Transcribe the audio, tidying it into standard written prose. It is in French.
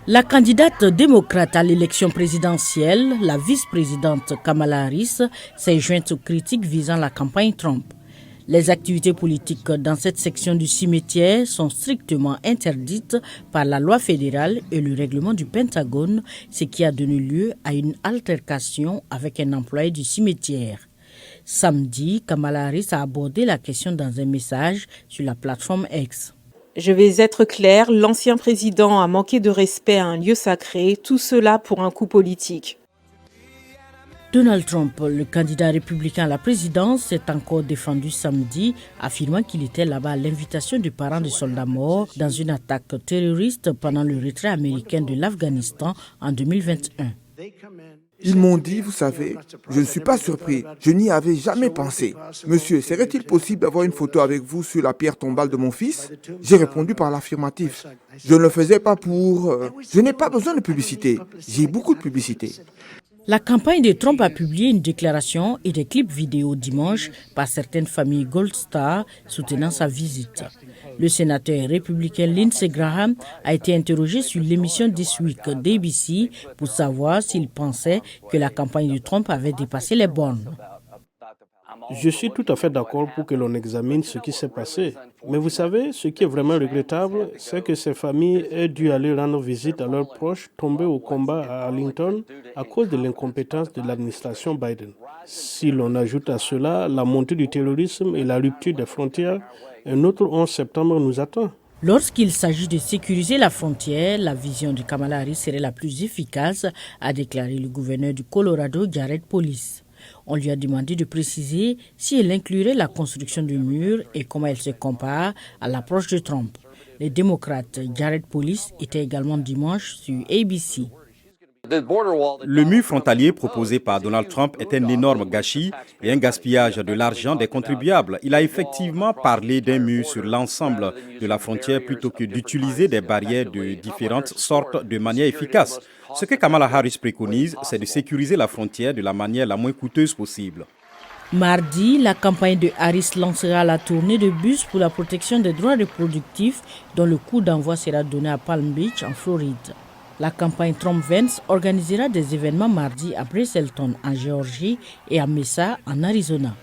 La candidate démocrate à l'élection présidentielle, la vice-présidente Kamala Harris, s'est jointe aux critiques visant la campagne Trump. Les activités politiques dans cette section du cimetière sont strictement interdites par la loi fédérale et le règlement du Pentagone, ce qui a donné lieu à une altercation avec un employé du cimetière. Samedi, Kamala Harris a abordé la question dans un message sur la plateforme X. Je vais être clair, l'ancien président a manqué de respect à un lieu sacré, tout cela pour un coup politique. Donald Trump, le candidat républicain à la présidence, s'est encore défendu samedi, affirmant qu'il était là-bas à l'invitation des parents de soldats morts dans une attaque terroriste pendant le retrait américain de l'Afghanistan en 2021. Ils m'ont dit, vous savez, je ne suis pas surpris, je n'y avais jamais pensé. Monsieur, serait-il possible d'avoir une photo avec vous sur la pierre tombale de mon fils? J'ai répondu par l'affirmatif. Je ne le faisais pas pour... Je n'ai pas besoin de publicité, j'ai beaucoup de publicité. La campagne de Trump a publié une déclaration et des clips vidéo dimanche par certaines familles Gold Star soutenant sa visite. Le sénateur républicain Lindsey Graham a été interrogé sur l'émission This Week d'ABC pour savoir s'il pensait que la campagne de Trump avait dépassé les bornes. Je suis tout à fait d'accord pour que l'on examine ce qui s'est passé. Mais vous savez, ce qui est vraiment regrettable, c'est que ces familles aient dû aller rendre visite à leurs proches tombés au combat à Arlington à cause de l'incompétence de l'administration Biden. Si l'on ajoute à cela la montée du terrorisme et la rupture des frontières, un autre 11 septembre nous attend. Lorsqu'il s'agit de sécuriser la frontière, la vision de Kamala Harris serait la plus efficace, a déclaré le gouverneur du Colorado, Jared Polis. On lui a demandé de préciser si elle inclurait la construction de murs et comment elle se compare à l'approche de Trump. Les démocrates Jared Polis était également dimanche sur ABC. Le mur frontalier proposé par Donald Trump est un énorme gâchis et un gaspillage de l'argent des contribuables. Il a effectivement parlé d'un mur sur l'ensemble de la frontière plutôt que d'utiliser des barrières de différentes sortes de manière efficace. Ce que Kamala Harris préconise, c'est de sécuriser la frontière de la manière la moins coûteuse possible. Mardi, la campagne de Harris lancera la tournée de bus pour la protection des droits reproductifs dont le coup d'envoi sera donné à Palm Beach, en Floride. La campagne Trump-Vance organisera des événements mardi à Braselton, en Géorgie, et à Mesa, en Arizona.